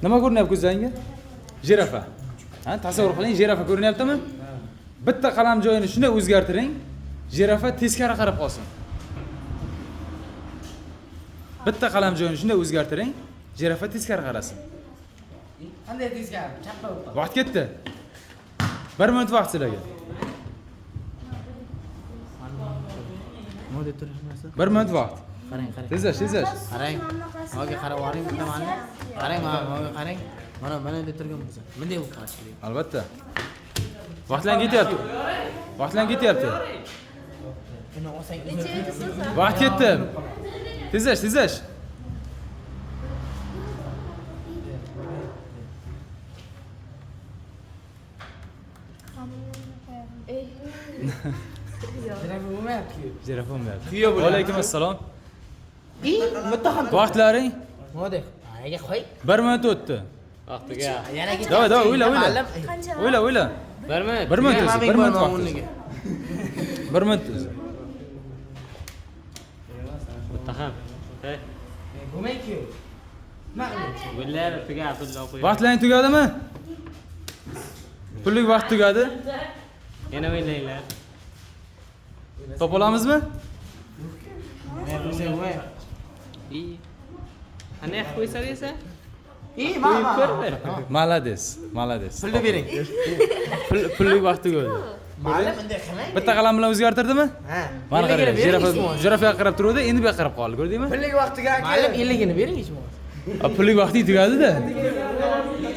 Nima ko'rinyapti ko'zingizga? Jirafa. Ha, tasavvur qiling, jirafa ko'rinyaptimi? Bitta qalam joyini shunday o'zgartiring, jirafa teskari qarab qolsin. Bitta qalam joyini shunday o'zgartiring, jirafa teskari qarasin. Qanday teskari? Chappa o'tdi. Vaqt ketdi. 1 minut vaqt sizlarga. Nima deb turishmasa? 1 minut vaqt. Qarang. Tezash. Qarang. Moga qarab oling bitta mana. Qarang, moga qarang. Mana deb turgan bo'lsa. Bunday bo'lib qolishli. Albatta. Vaqtlar ketyapti. Buni olsang. Vaqt ketdi. Tezash. Jirafa bo'lmayapti-ku. Jirafa bo'lmayapti. Kuyo bo'lyapti. Alaykum assalom. Muttaham. Vaqtlaring Nima deb? Ayaga qo'y. 1 minut o'tdi. Vaqtiga. Yana ketdi. Davay, o'yla. Qancha? O'yla. 1 minut. 1 minut o'zi, 1 minut vaqt. o'rniga. 1 minut o'zi. Muttaham. Hey. Bo'lmayku. Bunlar tugab pullar qo'yib. Vaqtlaring tugadimi? Pullik vaqt tugadi. Yana o'ylanglar. Topa olamizmi? Qanday qilib qo'ysa desa? Mana. Malades. Pulni bering. Pullik vaqt tugadi. Ma'lum bunday qilmang. Bitta qalam bilan o'zgartirdimi? Ha. Mana qarang, bering. jirafaga qarab turuvdi, endi bu yoqqa qarab qoldi, ko'rdingmi? Pullik vaqtiga aka. Ma'lum 50 gini bering hech bo'lmasa. Pullik vaqti tugadi-da.